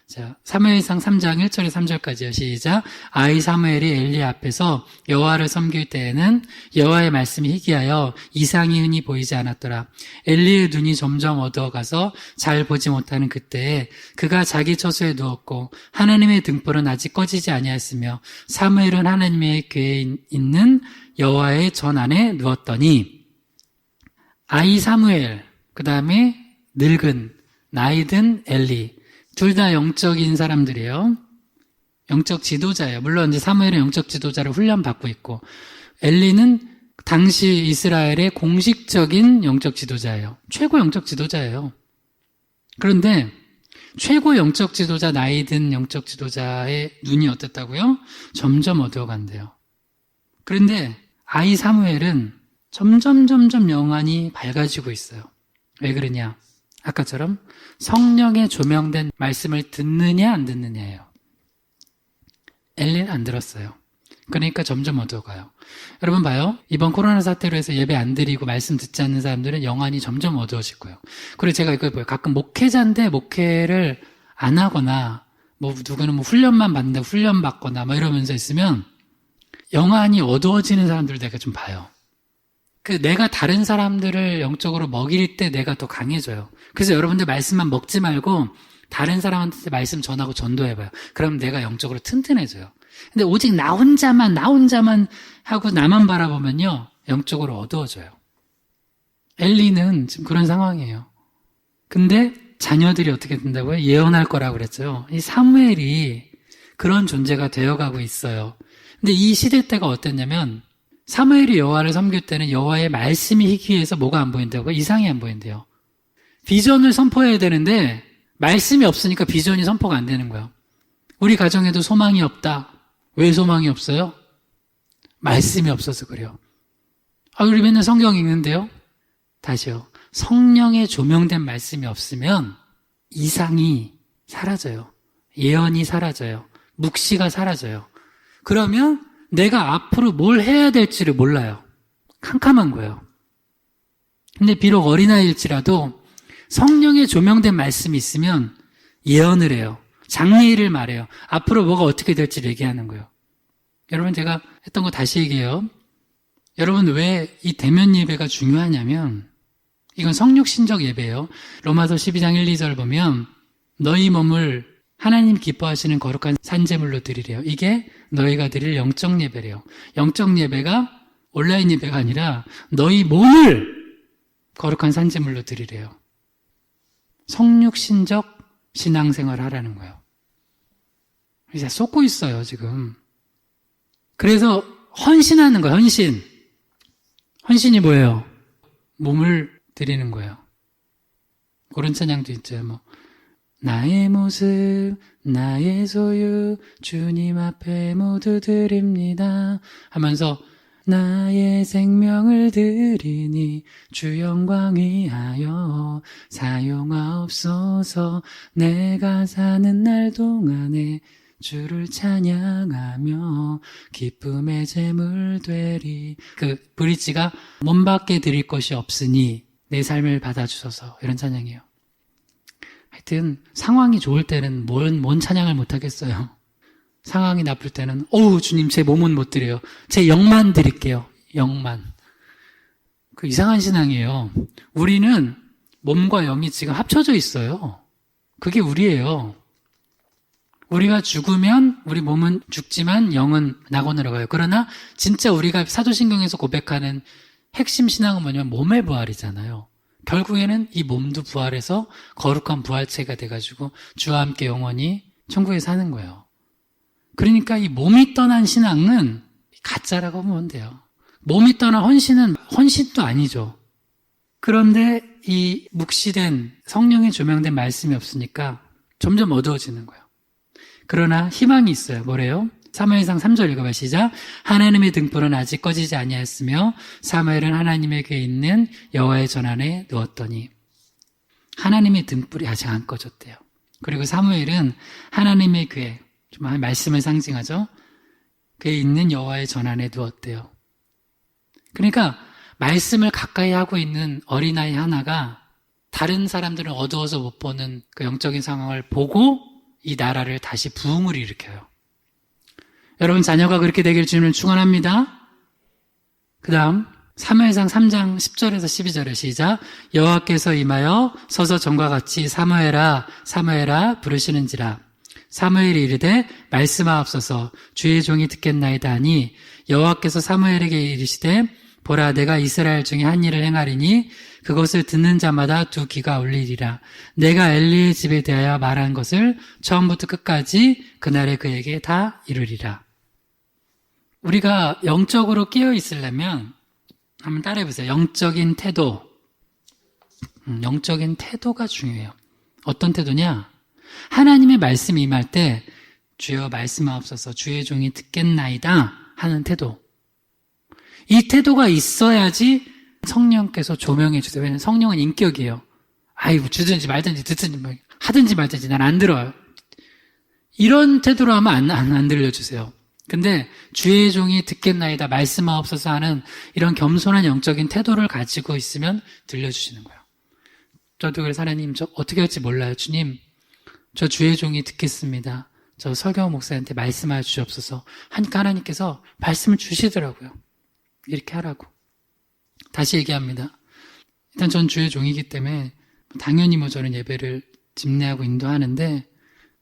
자, 사무엘상 3장 1절에 3절까지요. 시작. 아이 사무엘이 엘리 앞에서 여호와를 섬길 때에는 여호와의 말씀이 희귀하여 이상이 흔히 보이지 않았더라. 엘리의 눈이 점점 어두워가서 잘 보지 못하는 그때에 그가 자기 처소에 누웠고 하나님의 등불은 아직 꺼지지 아니하였으며 사무엘은 하나님의 궤에 있는 여호와의 전 안에 누웠더니 아이 사무엘, 그 다음에 늙은 나이 든 엘리, 둘 다 영적인 사람들이에요. 영적 지도자예요. 물론 이제 사무엘은 영적 지도자를 훈련받고 있고 엘리는 당시 이스라엘의 공식적인 영적 지도자예요. 최고 영적 지도자예요. 그런데 최고 영적 지도자, 나이 든 영적 지도자의 눈이 어땠다고요? 점점 어두워간대요. 그런데 아이 사무엘은 점점 영안이 밝아지고 있어요. 왜 그러냐? 아까처럼 성령에 조명된 말씀을 듣느냐 안 듣느냐예요. 엘리는 안 들었어요. 그러니까 점점 어두워가요. 여러분 봐요. 이번 코로나 사태로 해서 예배 안 드리고 말씀 듣지 않는 사람들은 영안이 점점 어두워질 거예요. 그리고 제가 이걸 봐요. 가끔 목회자인데 목회를 안 하거나 뭐 누구는 뭐 훈련만 받는다고 훈련 받거나 뭐 이러면서 있으면 영안이 어두워지는 사람들을 내가 좀 봐요. 내가 다른 사람들을 영적으로 먹일 때 내가 더 강해져요. 그래서 여러분들 말씀만 먹지 말고 다른 사람한테 말씀 전하고 전도해봐요. 그럼 내가 영적으로 튼튼해져요. 근데 오직 나 혼자만 하고 나만 바라보면요, 영적으로 어두워져요. 엘리는 지금 그런 상황이에요. 근데 자녀들이 어떻게 된다고요? 예언할 거라고 그랬죠. 이 사무엘이 그런 존재가 되어가고 있어요. 근데 이 시대 때가 어땠냐면 사무엘이 여호와를 섬길 때는 여호와의 말씀이 희귀해서 뭐가 안 보인다고요? 이상이 안 보인대요. 비전을 선포해야 되는데 말씀이 없으니까 비전이 선포가 안 되는 거예요. 우리 가정에도 소망이 없다. 왜 소망이 없어요? 말씀이 없어서 그래요. 우리 맨날 성경 읽는데요. 다시요. 성령의 조명된 말씀이 없으면 이상이 사라져요. 예언이 사라져요. 묵시가 사라져요. 그러면 내가 앞으로 뭘 해야 될지를 몰라요. 캄캄한 거예요. 근데 비록 어린아이일지라도 성령의 조명된 말씀이 있으면 예언을 해요. 장래일을 말해요. 앞으로 뭐가 어떻게 될지를 얘기하는 거예요. 여러분, 제가 했던 거 다시 얘기해요. 여러분, 왜 이 대면 예배가 중요하냐면 이건 성육신적 예배예요. 로마서 12장 1, 2절 보면 너희 몸을 하나님 기뻐하시는 거룩한 산제물로 드리래요. 이게 너희가 드릴 영적 예배래요. 영적 예배가 온라인 예배가 아니라 너희 몸을 거룩한 산제물로 드리래요. 성육신적 신앙생활을 하라는 거예요. 이제 쏟고 있어요, 지금. 그래서 헌신하는 거예요, 헌신. 헌신이 뭐예요? 몸을 드리는 거예요. 그런 찬양도 있죠. 뭐 나의 모습, 나의 소유, 주님 앞에 모두 드립니다 하면서 나의 생명을 드리니 주 영광 위하여 사용하옵소서. 내가 사는 날 동안에 주를 찬양하며 기쁨의 제물 되리. 브릿지가 몸밖에 드릴 것이 없으니 내 삶을 받아주소서. 이런 찬양이에요. 하여튼 상황이 좋을 때는 뭔 찬양을 못하겠어요. 상황이 나쁠 때는 주님 제 몸은 못 드려요. 제 영만 드릴게요. 영만. 이상한 신앙이에요. 우리는 몸과 영이 지금 합쳐져 있어요. 그게 우리예요. 우리가 죽으면 우리 몸은 죽지만 영은 낙원으로 가요. 그러나 진짜 우리가 사도신경에서 고백하는 핵심 신앙은 뭐냐면 몸의 부활이잖아요. 결국에는 이 몸도 부활해서 거룩한 부활체가 돼가지고 주와 함께 영원히 천국에 사는 거예요. 그러니까 이 몸이 떠난 신앙은 가짜라고 보면 돼요. 몸이 떠난 헌신은 헌신도 아니죠. 그런데 이 묵시된 성령의 조명된 말씀이 없으니까 점점 어두워지는 거예요. 그러나 희망이 있어요. 뭐래요? 사무엘상 3절 읽어봐. 시작. 하나님의 등불은 아직 꺼지지 아니하였으며 사무엘은 하나님의 궤에 있는 여호와의 전 안에 누웠더니. 하나님의 등불이 아직 안 꺼졌대요. 그리고 사무엘은 하나님의 궤, 좀 말씀을 상징하죠. 궤에 있는 여호와의 전 안에 누웠대요. 그러니까 말씀을 가까이 하고 있는 어린아이 하나가 다른 사람들은 어두워서 못 보는 그 영적인 상황을 보고 이 나라를 다시 부흥을 일으켜요. 여러분 자녀가 그렇게 되길 주님을 축원합니다. 그 다음 사무엘상 3장 10절에서 12절에 시작. 여호와께서 임하여 서서 전과 같이 사무엘아 사무엘아 부르시는지라. 사무엘이 이르되 말씀하옵소서. 주의 종이 듣겠나이다 하니 여호와께서 사무엘에게 이르시되 보라 내가 이스라엘 중에 한 일을 행하리니 그것을 듣는 자마다 두 귀가 울리리라. 내가 엘리의 집에 대하여 말한 것을 처음부터 끝까지 그날에 그에게 다 이루리라. 우리가 영적으로 깨어 있으려면 한번 따라해 보세요. 영적인 태도. 영적인 태도가 중요해요. 어떤 태도냐? 하나님의 말씀이 임할 때 주여 말씀하옵소서 주의 종이 듣겠나이다 하는 태도. 이 태도가 있어야지 성령께서 조명해 주세요. 왜냐하면 성령은 인격이에요. 아이고 주든지 말든지 듣든지 하든지 말든지 난 안 들어요. 이런 태도로 하면 안 들려주세요. 근데 주의 종이 듣겠나이다 말씀하옵소서 하는 이런 겸손한 영적인 태도를 가지고 있으면 들려주시는 거예요. 저도 그래서 하나님 저 어떻게 할지 몰라요. 주님 저 주의 종이 듣겠습니다. 저 설경 목사한테 말씀하여 주시옵소서 하니까 하나님께서 말씀을 주시더라고요. 이렇게 하라고. 다시 얘기합니다. 일단 전 주의 종이기 때문에 당연히 저는 예배를 집례하고 인도하는데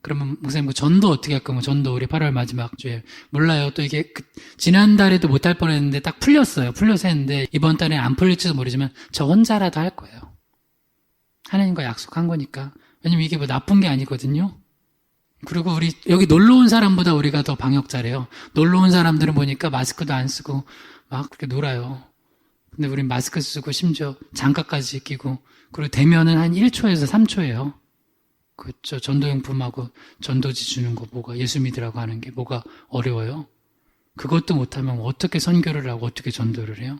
그러면 목사님 전도 어떻게 할 거면 전도 우리 8월 마지막 주에 몰라요. 또 이게 지난달에도 못할 뻔했는데 딱 풀렸어요. 풀려서 했는데 이번 달에 안 풀릴지도 모르지만 저 혼자라도 할 거예요. 하나님과 약속한 거니까. 왜냐면 이게 나쁜 게 아니거든요. 그리고 우리 여기 놀러 온 사람보다 우리가 더 방역자래요. 놀러 온 사람들은 보니까 마스크도 안 쓰고 막 그렇게 놀아요. 근데 우린 마스크 쓰고 심지어 장갑까지 끼고 그리고 대면은 한 1초에서 3초예요. 그렇죠. 전도용품하고 전도지 주는 거 뭐가 예수 믿으라고 하는 게 뭐가 어려워요? 그것도 못하면 어떻게 선교를 하고 어떻게 전도를 해요?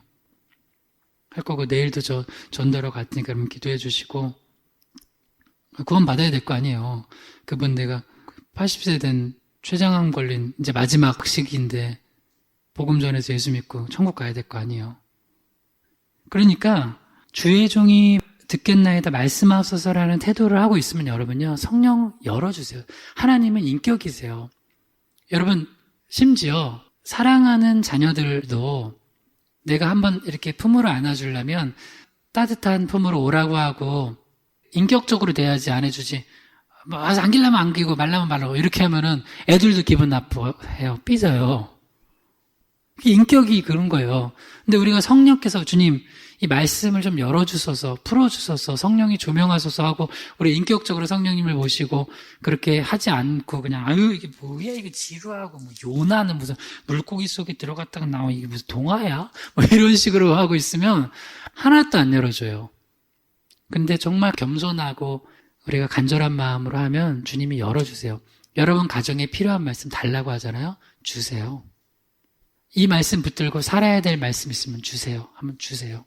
할 거고 내일도 저 전도로 갈 테니까 그러면 기도해 주시고 구원 받아야 될 거 아니에요. 그분 내가 80세 된 췌장암 걸린 이제 마지막 시기인데 복음 전해서 예수 믿고 천국 가야 될 거 아니에요. 그러니까 주의 종이 듣겠나이다 말씀하소서라는 태도를 하고 있으면 여러분요 성령 열어주세요. 하나님은 인격이세요. 여러분 심지어 사랑하는 자녀들도 내가 한번 이렇게 품으로 안아주려면 따뜻한 품으로 오라고 하고 인격적으로 돼야지 안 해주지. 와서 안기려면 안기고 말라면 말라고 이렇게 하면은 애들도 기분 나빠해요. 삐져요. 인격이 그런 거예요. 근데 우리가 성령께서 주님 이 말씀을 좀 열어주셔서 풀어주셔서 성령이 조명하소서 하고 우리 인격적으로 성령님을 모시고 그렇게 하지 않고 그냥 아유 이게 뭐야 이게 지루하고 뭐 요나는 무슨 물고기 속에 들어갔다가 나와 이게 무슨 동화야? 뭐 이런 식으로 하고 있으면 하나도 안 열어줘요. 근데 정말 겸손하고 우리가 간절한 마음으로 하면 주님이 열어주세요. 여러분 가정에 필요한 말씀 달라고 하잖아요. 주세요. 이 말씀 붙들고 살아야 될 말씀 있으면 주세요. 한번 주세요.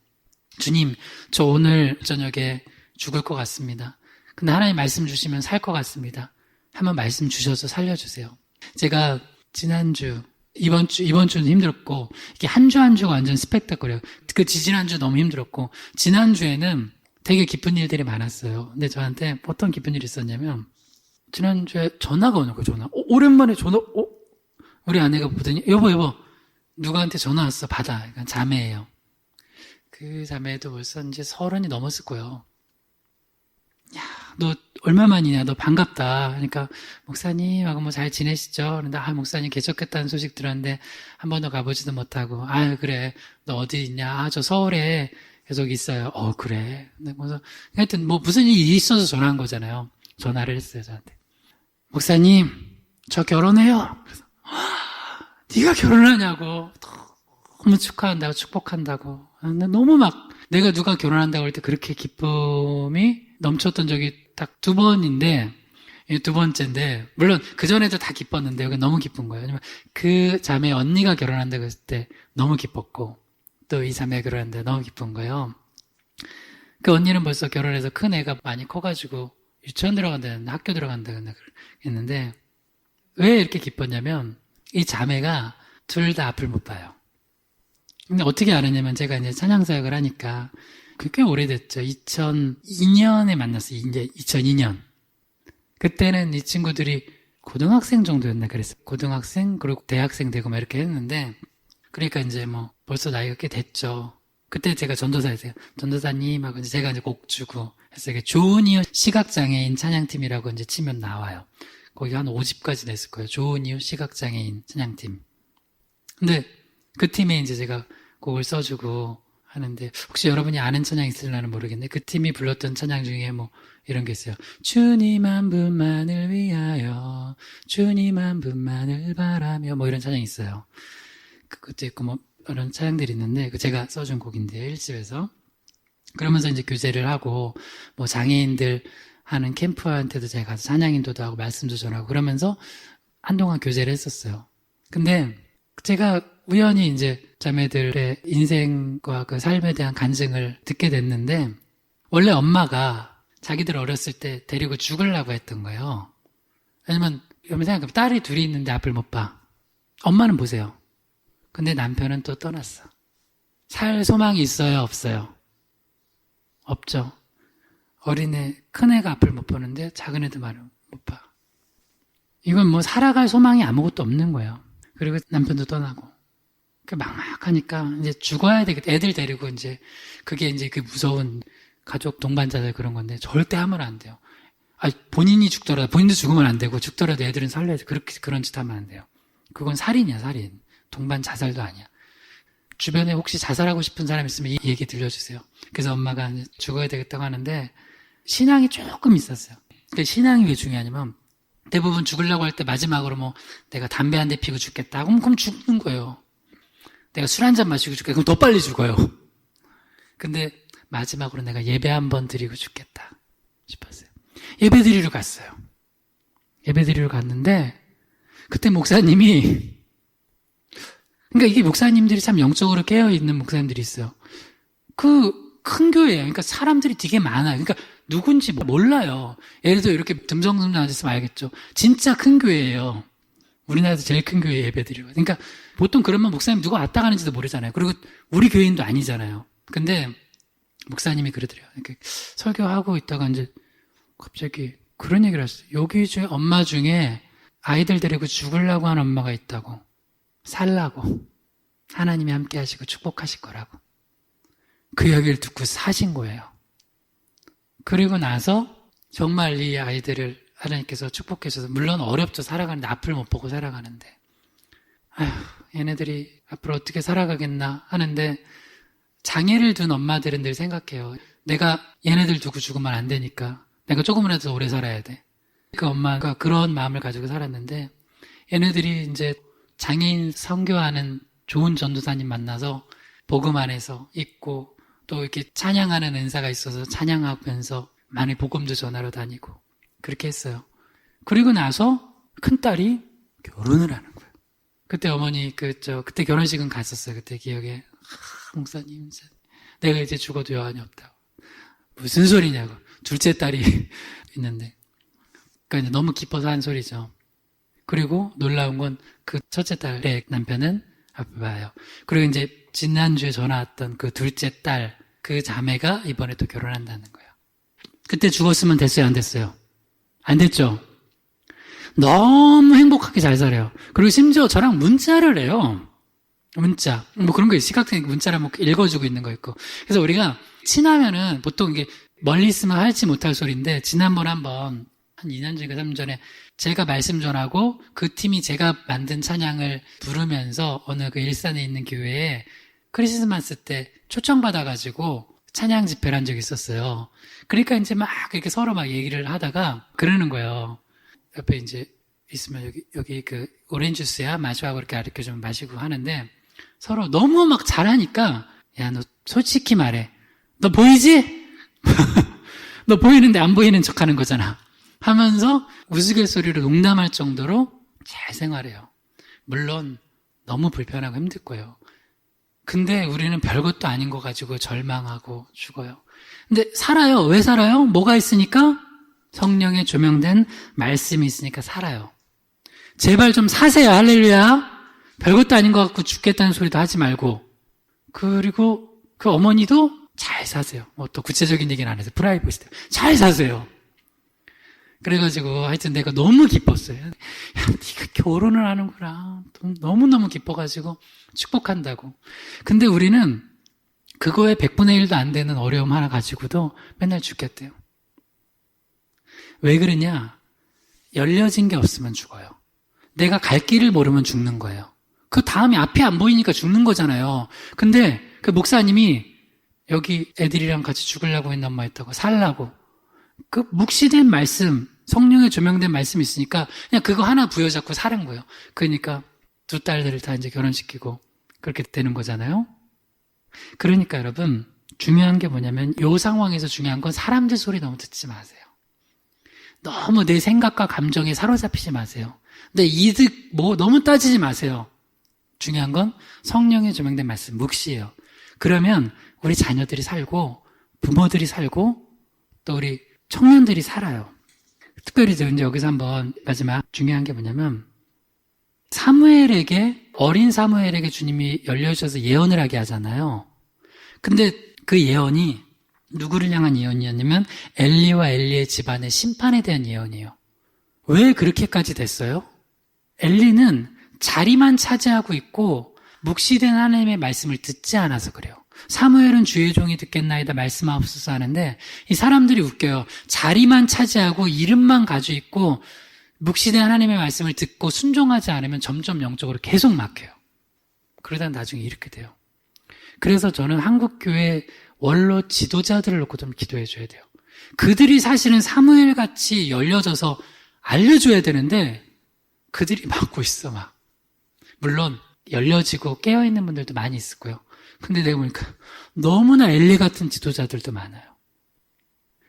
주님, 저 오늘 저녁에 죽을 것 같습니다. 근데 하나님 말씀 주시면 살 것 같습니다. 한번 말씀 주셔서 살려주세요. 제가 지난주, 이번 주는 힘들었고, 이게 한 주 한 주가 완전 스펙타클해요. 그 지난주 너무 힘들었고, 지난주에는 되게 기쁜 일들이 많았어요. 근데 저한테 어떤 기쁜 일이 있었냐면, 지난주에 전화가 오는 거예요, 전화. 오랜만에 전화, 우리 아내가 보더니, 여보, 누구한테 전화 왔어, 받아. 그러니까 자매예요. 그 자매도 벌써 이제 30이 넘었을 거예요. 야, 너 얼마만이냐? 너 반갑다. 그러니까 목사님하고 뭐 잘 지내시죠? 그런데 목사님 개척했다는 소식 들었는데 한 번도 가보지도 못하고 그래. 너 어디 있냐? 저 서울에 계속 있어요. 그래. 그래서 하여튼 뭐 무슨 일이 있어서 전화한 거잖아요. 전화를 했어요, 저한테. 목사님, 저 결혼해요. 그래서 네가 결혼하냐고. 너무 축하한다고 축복한다고. 너무 내가 누가 결혼한다고 할 때 그렇게 기쁨이 넘쳤던 적이 딱 2번인데 두 번째인데 물론 그전에도 다 기뻤는데 여기 너무 기쁜 거예요. 왜냐면 그 자매 언니가 결혼한다고 했을 때 너무 기뻤고 또 이 자매가 결혼한다 너무 기쁜 거예요. 그 언니는 벌써 결혼해서 큰 애가 많이 커가지고 유치원 들어간다는데 학교 들어간다고 했는데 왜 이렇게 기뻤냐면 이 자매가 둘 다 앞을 못 봐요. 근데 어떻게 알았냐면 제가 이제 찬양사역을 하니까 꽤 오래됐죠. 2002년에 만났어요. 이제 2002년. 그때는 이 친구들이 고등학생 정도였나 그랬어요. 고등학생 그리고 대학생 되고 막 이렇게 했는데 그러니까 이제 뭐 벌써 나이가 꽤 됐죠. 그때 제가 전도사였어요. 전도사님하고 이제 제가 이제 곡 주고 했어요. 좋은 이유 시각장애인 찬양팀이라고 이제 치면 나와요. 거기 한 5집까지 냈을 거예요. 좋은 이유 시각장애인 찬양팀. 근데 그 팀에 이제 제가 곡을 써주고 하는데 혹시 여러분이 아는 찬양 있을려나 모르겠네. 그 팀이 불렀던 찬양 중에 뭐 이런 게 있어요. 주님 한 분만을 위하여 주님 한 분만을 바라며 뭐 이런 찬양이 있어요. 그것도 있고 뭐 이런 찬양들이 있는데 그 제가 써준 곡인데요. 1집에서. 그러면서 이제 교제를 하고 뭐 장애인들 하는 캠프한테도 제가 가서 찬양 인도도 하고 말씀도 전하고 그러면서 한동안 교제를 했었어요. 근데 제가 우연히 이제 자매들의 인생과 그 삶에 대한 간증을 듣게 됐는데 원래 엄마가 자기들 어렸을 때 데리고 죽으려고 했던 거예요. 왜냐면 여러분 생각해보면 딸이 둘이 있는데 앞을 못 봐. 엄마는 보세요. 근데 남편은 또 떠났어. 살 소망이 있어요, 없어요? 없죠. 어린애, 큰애가 앞을 못 보는데 작은 애들 말을 못 봐. 이건 뭐 살아갈 소망이 아무것도 없는 거예요. 그리고 남편도 떠나고. 막막하니까 이제 죽어야 되겠다. 애들 데리고 이제 그게 이제 그 무서운 가족 동반자들 그런 건데 절대 하면 안 돼요. 본인이 죽더라도 본인도 죽으면 안 되고 죽더라도 애들은 살려야지. 그렇게 그런 짓 하면 안 돼요. 그건 살인이야, 살인. 동반 자살도 아니야. 주변에 혹시 자살하고 싶은 사람 있으면 이 얘기 들려주세요. 그래서 엄마가 죽어야 되겠다고 하는데 신앙이 조금 있었어요. 그러니까 신앙이 왜 중요하냐면 대부분 죽으려고 할 때 마지막으로 뭐 내가 담배 한 대 피고 죽겠다. 그럼 죽는 거예요. 내가 술 한 잔 마시고 죽겠다. 그럼 더 빨리 죽어요. 근데 마지막으로 내가 예배 한 번 드리고 죽겠다 싶었어요. 예배 드리러 갔어요. 예배 드리러 갔는데 그때 목사님이 그러니까 이게 목사님들이 참 영적으로 깨어있는 목사님들이 있어요. 그 큰 교회예요. 그러니까 사람들이 되게 많아요. 그러니까 누군지 몰라요. 예를 들어 이렇게 듬성듬성 앉았으면 알겠죠. 진짜 큰 교회예요. 우리나라에서 제일 큰 교회 예배 드리고. 그러니까 보통 그러면 목사님 누가 왔다 가는지도 모르잖아요. 그리고 우리 교인도 아니잖아요. 근데 목사님이 그러더래요. 이렇게 설교하고 있다가 이제 갑자기 그런 얘기를 하셨어요. 여기 중에 엄마 중에 아이들 데리고 죽으려고 하는 엄마가 있다고. 살라고. 하나님이 함께 하시고 축복하실 거라고. 그 이야기를 듣고 사신 거예요. 그리고 나서 정말 이 아이들을 하나님께서 축복해 주셔서 물론 어렵죠. 살아가는데 앞을 못 보고 살아가는데 아휴 얘네들이 앞으로 어떻게 살아가겠나 하는데 장애를 둔 엄마들은 늘 생각해요. 내가 얘네들 두고 죽으면 안 되니까 내가 조금이라도 더 오래 살아야 돼. 그 엄마가 그런 마음을 가지고 살았는데 얘네들이 이제 장애인 선교하는 좋은 전도사님 만나서 복음 안에서 있고 또 이렇게 찬양하는 은사가 있어서 찬양하면서 많이 복음도 전하러 다니고 그렇게 했어요. 그리고 나서 큰딸이 결혼을 하는 거예요. 그때 어머니 그때 결혼식은 갔었어요. 그때 기억에 목사님 내가 이제 죽어도 여한이 없다고. 무슨 소리냐고. 둘째 딸이 있는데 그러니까 너무 기뻐서 한 소리죠. 그리고 놀라운 건 그 첫째 딸의 남편은 앞에 봐요. 그리고 이제 지난주에 전화 왔던 그 둘째 딸, 그 자매가 이번에 또 결혼한다는 거예요. 그때 죽었으면 됐어요, 안 됐어요? 안 됐죠? 너무 행복하게 잘 살아요. 그리고 심지어 저랑 문자를 해요. 문자. 뭐 그런 거 시각적인 문자를 뭐 읽어주고 있는 거 있고. 그래서 우리가 친하면은 보통 이게 멀리 있으면 할지 못할 소리인데 지난번 한번 한 2년 전인가 3년 전에 제가 말씀 전하고 그 팀이 제가 만든 찬양을 부르면서 어느 그 일산에 있는 교회에 크리스마스 때 초청받아가지고 찬양 집회를 한 적이 있었어요. 그러니까 이제 막 이렇게 서로 막 얘기를 하다가 그러는 거예요. 옆에 이제 있으면 여기 그 오렌지 주스야 마셔하고 이렇게 가르쳐주면 마시고 하는데 서로 너무 막 잘하니까 야, 너 솔직히 말해. 너 보이지? 너 보이는데 안 보이는 척 하는 거잖아. 하면서 우스갯소리로 농담할 정도로 잘 생활해요. 물론 너무 불편하고 힘들 거예요. 근데 우리는 별것도 아닌 거 가지고 절망하고 죽어요. 근데 살아요. 왜 살아요? 뭐가 있으니까? 성령에 조명된 말씀이 있으니까 살아요. 제발 좀 사세요. 할렐루야. 별것도 아닌 것 같고 죽겠다는 소리도 하지 말고. 그리고 그 어머니도 잘 사세요. 뭐 또 구체적인 얘기는 안 해서 프라이버시대. 잘 사세요. 그래가지고 하여튼 내가 너무 기뻤어요. 야, 네가 결혼을 하는구나. 너무너무 기뻐가지고 축복한다고. 근데 우리는 그거에 100분의 1도 안 되는 어려움 하나 가지고도 맨날 죽겠대요. 왜 그러냐? 열려진 게 없으면 죽어요. 내가 갈 길을 모르면 죽는 거예요. 그 다음에 앞이 안 보이니까 죽는 거잖아요. 근데 그 목사님이 여기 애들이랑 같이 죽으려고 했는 엄마 있다고 살라고. 그 묵시된 말씀, 성령에 조명된 말씀이 있으니까 그냥 그거 하나 부여잡고 사는 거예요. 그러니까 두 딸들을 다 이제 결혼시키고 그렇게 되는 거잖아요. 그러니까 여러분 중요한 게 뭐냐면 이 상황에서 중요한 건 사람들 소리 너무 듣지 마세요. 너무 내 생각과 감정에 사로잡히지 마세요. 내 이득 뭐 너무 따지지 마세요. 중요한 건 성령에 조명된 말씀, 묵시예요. 그러면 우리 자녀들이 살고 부모들이 살고 또 우리 청년들이 살아요. 특별히 이제 여기서 한번 마지막 중요한 게 뭐냐면 어린 사무엘에게 주님이 열려주셔서 예언을 하게 하잖아요. 근데 그 예언이 누구를 향한 예언이었냐면 엘리와 엘리의 집안의 심판에 대한 예언이에요. 왜 그렇게까지 됐어요? 엘리는 자리만 차지하고 있고 묵시된 하나님의 말씀을 듣지 않아서 그래요. 사무엘은 주의 종이 듣겠나이다 말씀하옵소서 하는데 이 사람들이 웃겨요. 자리만 차지하고 이름만 가지고 있고 묵시된 하나님의 말씀을 듣고 순종하지 않으면 점점 영적으로 계속 막혀요. 그러다 나중에 이렇게 돼요. 그래서 저는 한국교회 원로 지도자들을 놓고 좀 기도해 줘야 돼요. 그들이 사실은 사무엘같이 열려져서 알려줘야 되는데 그들이 막고 있어 막. 물론 열려지고 깨어있는 분들도 많이 있을 거예요. 근데 내가 보니까 너무나 엘리 같은 지도자들도 많아요.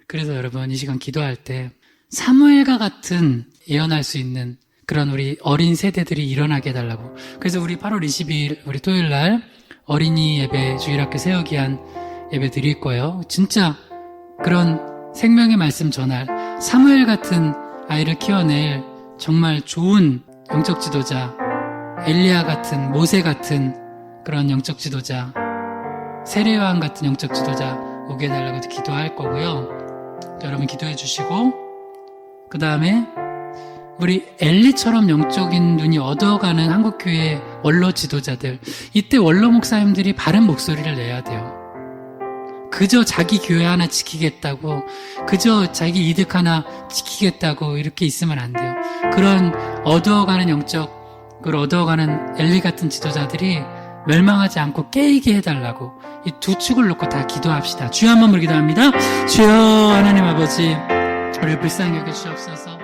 그래서 여러분 이 시간 기도할 때 사무엘과 같은 예언할 수 있는 그런 우리 어린 세대들이 일어나게 해달라고. 그래서 우리 8월 22일 우리 토요일 날 어린이 예배 주일학교 세우기한 예배 드릴 거예요. 진짜 그런 생명의 말씀 전할 사무엘 같은 아이를 키워낼 정말 좋은 영적 지도자, 엘리야 같은 모세 같은 그런 영적 지도자, 세례요한 같은 영적 지도자 오게 해달라고 기도할 거고요. 여러분 기도해 주시고 그 다음에 우리 엘리처럼 영적인 눈이 얻어가는 한국교회 원로 지도자들, 이때 원로 목사님들이 바른 목소리를 내야 돼요. 그저 자기 교회 하나 지키겠다고, 그저 자기 이득 하나 지키겠다고 이렇게 있으면 안 돼요. 그런 얻어가는 그걸 얻어가는 엘리 같은 지도자들이 멸망하지 않고 깨이게 해달라고 이 두 축을 놓고 다 기도합시다. 주여 한번 기도합니다. 주여 하나님 아버지, 우리를 불쌍히 여겨 주시옵소서.